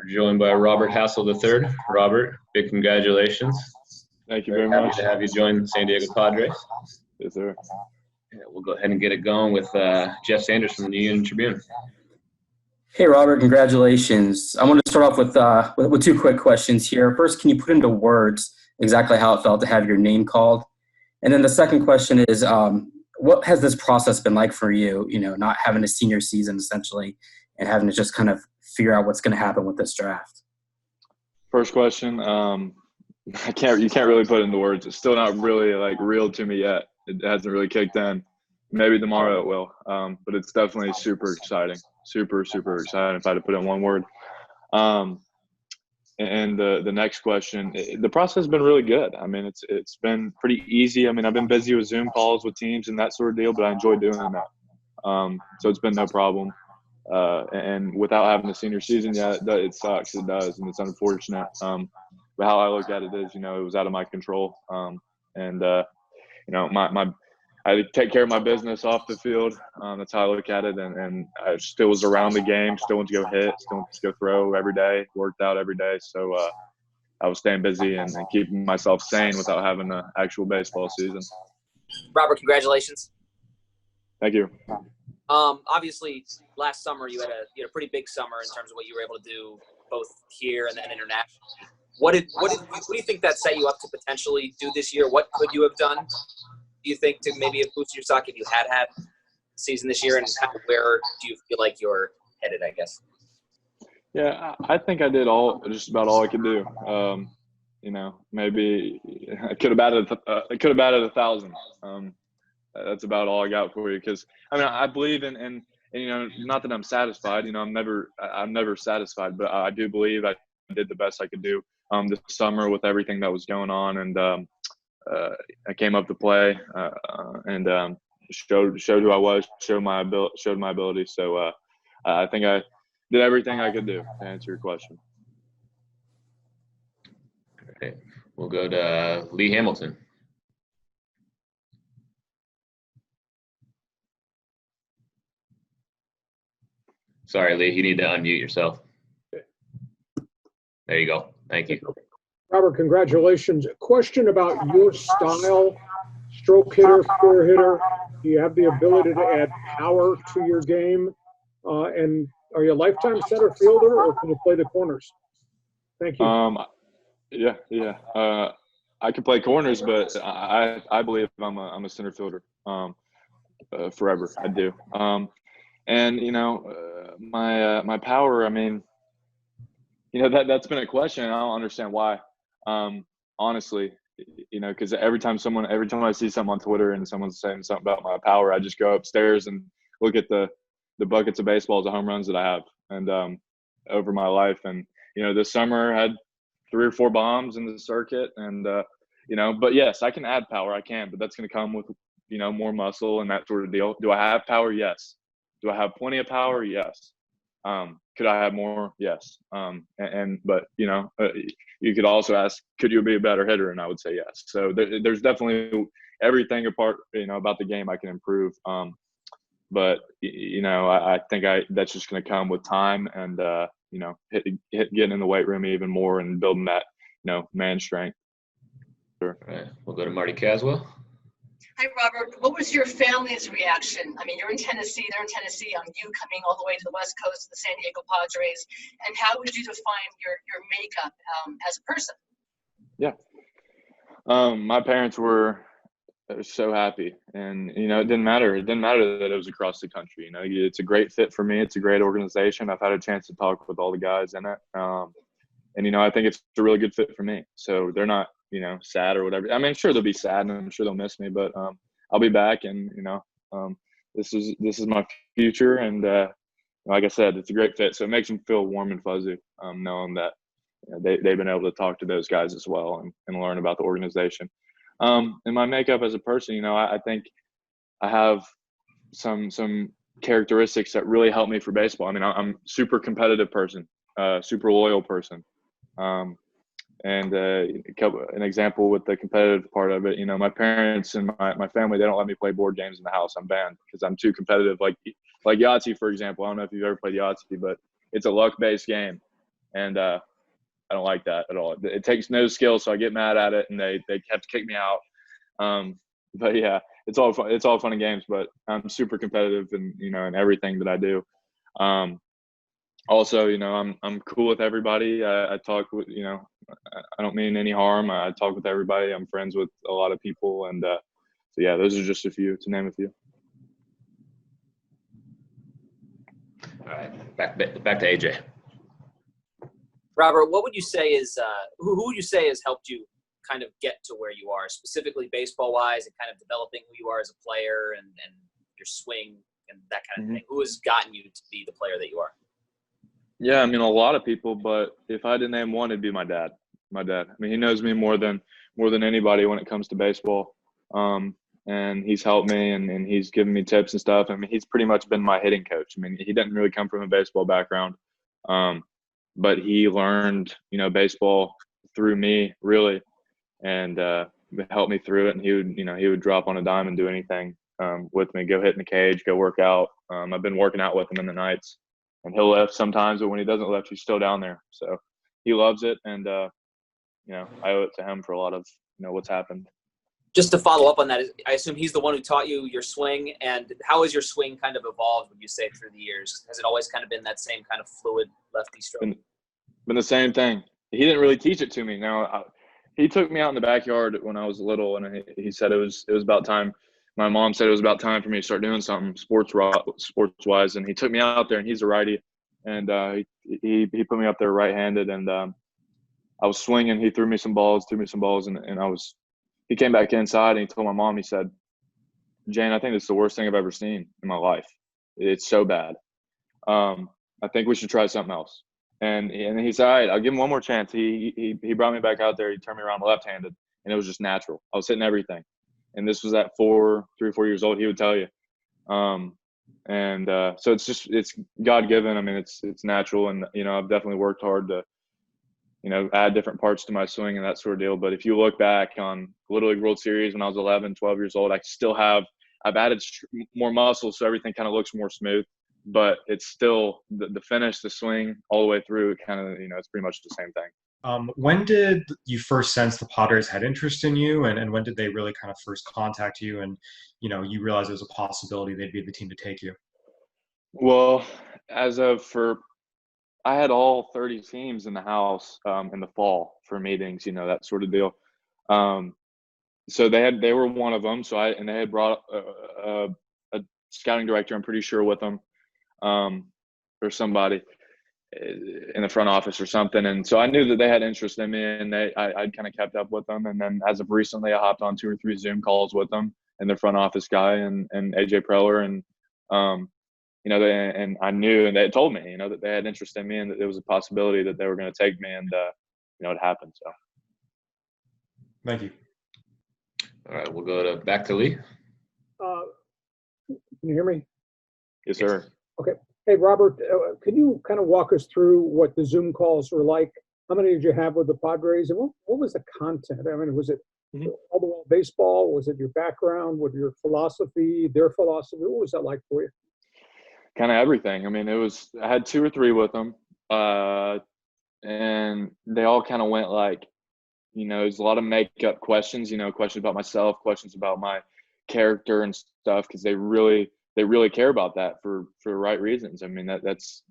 We're joined by Robert Hassell III. Robert, big congratulations. Thank you very much. Happy to have you join the San Diego Padres. Yes, sir. Yeah, we'll go ahead and get it going with Jeff Sanders from the New Union Tribune. Hey, Robert, congratulations. I want to start off with two quick questions here. First, can you put into words exactly how it felt to have your name called? And then the second question is, what has this process been like for you, not having a senior season essentially and having to just kind of figure out what's going to happen with this draft? First question, you can't really put it into words. It's still not really real to me yet. It hasn't really kicked in. Maybe tomorrow it will. But it's definitely super exciting. Super, super exciting if I had to put it in one word. And the next question, the process has been really good. I mean, it's been pretty easy. I mean, I've been busy with Zoom calls with teams and that sort of deal, but I enjoy doing that. So it's been no problem. And without having a senior season yet, it sucks. It does, and it's unfortunate. But how I look at it is, it was out of my control. I take care of my business off the field. That's how I look at it. And I still was around the game, still went to go hit, still went to go throw every day, worked out every day. So I was staying busy and keeping myself sane without having an actual baseball season. Robert, congratulations. Thank you. Obviously, last summer you had a pretty big summer in terms of what you were able to do both here and then internationally. What do you think that set you up to potentially do this year? What could you have done, do you think, to maybe have boosted your stock if you had a season this year? And kind of where do you feel like you're headed, I guess? Yeah, I think I did just about all I could do. Maybe I could have batted 1,000. That's about all I got for you. Because I believe in not that I'm satisfied. I'm never satisfied, but I do believe I did the best I could do this summer with everything that was going on, and I came up to play and showed who I was, showed my ability. So I think I did everything I could do to answer your question. Okay, we'll go to Lee Hamilton. Sorry, Lee, you need to unmute yourself. There you go. Thank you. Robert, congratulations. A question about your style, stroke hitter, four hitter. Do you have the ability to add power to your game? And are you a lifetime center fielder, or can you play the corners? Thank you. Yeah. I can play corners, but I believe I'm a center fielder forever. I do. My power, that's been a question, and I don't understand why. Honestly, because every time I see something on Twitter and someone's saying something about my power, I just go upstairs and look at the buckets of baseballs, the home runs that I have, and over my life. And this summer I had 3 or 4 bombs in the circuit, and but yes, I can add power. I can, but that's going to come with more muscle and that sort of deal. Do I have power? Yes. Do I have plenty of power? Yes. Could I have more? Yes. But you could also ask, could you be a better hitter? And I would say yes. So there's definitely everything about the game I can improve. But I think that's just going to come with time and getting in the weight room even more and building that man strength. Sure. All right, we'll go to Marty Caswell. Hi, Robert. What was your family's reaction? You're in Tennessee, they're in Tennessee, on you coming all the way to the West Coast to the San Diego Padres. And how would you define your makeup as a person? Yeah. My parents were so happy. And, it didn't matter. It didn't matter that it was across the country. It's a great fit for me. It's a great organization. I've had a chance to talk with all the guys in it. And, I think it's a really good fit for me. So they're not, sad or whatever. Sure they'll be sad and I'm sure they'll miss me, but I'll be back, and this is my future, and like I said, it's a great fit. So it makes them feel warm and fuzzy, knowing that they've been able to talk to those guys as well and learn about the organization. And my makeup as a person, I think I have some characteristics that really help me for baseball. I'm a super competitive person, super loyal person. And an example with the competitive part of it, my parents and my family, they don't let me play board games in the house. I'm banned because I'm too competitive. Like Yahtzee, for example. I don't know if you've ever played Yahtzee, but it's a luck-based game. and I don't like that at all. It takes no skill, so I get mad at it, and they have to kick me out. But yeah, it's all fun. It's all fun and games. But I'm super competitive, and in everything that I do. Also, I'm cool with everybody. I talk with, I don't mean any harm. I talk with everybody. I'm friends with a lot of people, and so yeah, those are just a few to name a few. All right, back to AJ. Robert, what would you say is who would you say has helped you kind of get to where you are, specifically baseball-wise, and kind of developing who you are as a player and your swing and that kind of thing? Who has gotten you to be the player that you are? Yeah, I mean, a lot of people, but if I had to name one, it'd be my dad. I mean, he knows me more than anybody when it comes to baseball. And he's helped me and he's given me tips and stuff. I mean, he's pretty much been my hitting coach. I mean, he didn't really come from a baseball background. But he learned, baseball through me really, and helped me through it. And he would drop on a dime and do anything with me, go hit in the cage, go work out. I've been working out with him in the nights. And he'll lift sometimes, but when he doesn't lift, he's still down there. So he loves it, and I owe it to him for a lot of what's happened. Just to follow up on that, I assume he's the one who taught you your swing. And how has your swing kind of evolved, would you say, through the years? Has it always kind of been that same kind of fluid lefty stroke? Been the same thing. He didn't really teach it to me. Now he took me out in the backyard when I was little, and he said it was about time. My mom said it was about time for me to start doing something sports-wise, and he took me out there, and he's a righty, and he put me up there right-handed, and I was swinging. He threw me some balls, and he came back inside, and he told my mom, he said, "Jane, I think this is the worst thing I've ever seen in my life. It's so bad. I think we should try something else." And he said, "All right, I'll give him one more chance." He brought me back out there. He turned me around left-handed, and it was just natural. I was hitting everything. And this was at 3 or 4 years old, he would tell you. So it's God-given. I mean, it's natural. And, I've definitely worked hard to, add different parts to my swing and that sort of deal. But if you look back on Little League World Series when I was 11, 12 years old, I've added more muscle, so everything kind of looks more smooth. But it's still the finish, the swing, all the way through, it kind of, it's pretty much the same thing. When did you first sense the Padres had interest in you, and when did they really kind of first contact you and, you realized there was a possibility they'd be the team to take you? Well, I had all 30 teams in the house in the fall for meetings, that sort of deal. So they were one of them. So they had brought a scouting director, I'm pretty sure, with them, or somebody in the front office or something. And so I knew that they had interest in me, and I'd kind of kept up with them. And then as of recently, I hopped on 2 or 3 Zoom calls with them and their front office guy and AJ Preller. And, and I knew, and they told me, that they had interest in me and that there was a possibility that they were going to take me, and, it happened. So. Thank you. All right, we'll go back to Lee. Can you hear me? Yes, sir. Okay. Hey, Robert, can you kind of walk us through what the Zoom calls were like? How many did you have with the Padres? And what was the content? I mean, was it all the way baseball? Was it your background? Was your philosophy, their philosophy? What was that like for you? Kind of everything. I mean, I had 2 or 3 with them, and they all kind of went like, there's a lot of make-up questions, questions about myself, questions about my character and stuff, because they really care about that for the right reasons. I mean, that's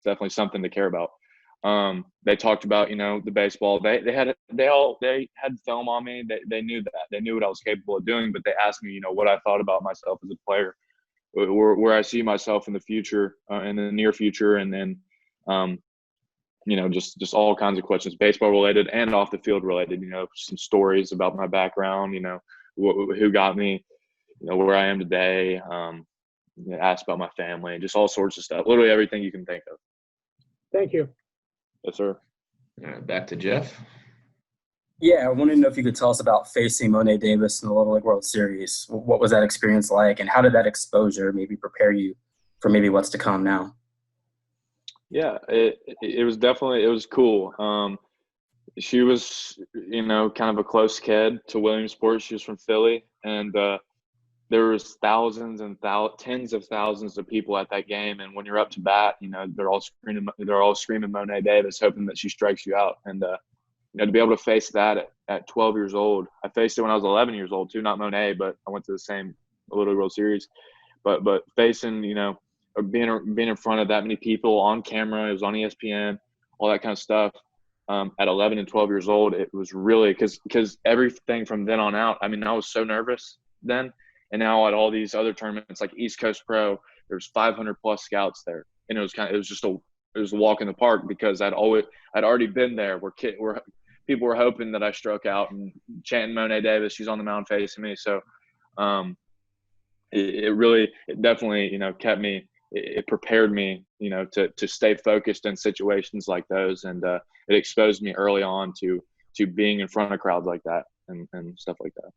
definitely something to care about. They talked about, the baseball. They had film on me. They knew that. They knew what I was capable of doing, but they asked me, what I thought about myself as a player, where I see myself in the future, in the near future, and then, just all kinds of questions, baseball related and off the field related. Some stories about my background. Who got me, where I am today. Asked about my family, just all sorts of stuff. Literally everything you can think of. Thank you. Yes, sir. All right, back to Jeff. Yeah, I wanted to know if you could tell us about facing Monet Davis in the Little League World Series. What was that experience like, and how did that exposure maybe prepare you for maybe what's to come now? Yeah, it was definitely, it was cool. She was, kind of a close kid to Williamsport. She was from Philly, and there was thousands and tens of thousands of people at that game, and when you're up to bat, you know, they're all screaming Monet Davis, hoping that she strikes you out. And you know, to be able to face that at 12 years old, I faced it when I was 11 years old too, not Monet, but I went to the same Little World Series. But facing, you know, or being in front of that many people on camera, it was on ESPN, all that kind of stuff. At 11 and 12 years old, it was really because everything from then on out. I mean, I was so nervous then. And now at all these other tournaments like East Coast Pro, there's 500 plus scouts there, and it was a walk in the park because I'd already been there. People were hoping that I struck out and chanting Monet Davis. She's on the mound facing me. So it definitely, you know, kept me. It prepared me, you know, to stay focused in situations like those, and it exposed me early on to being in front of crowds like that and stuff like that.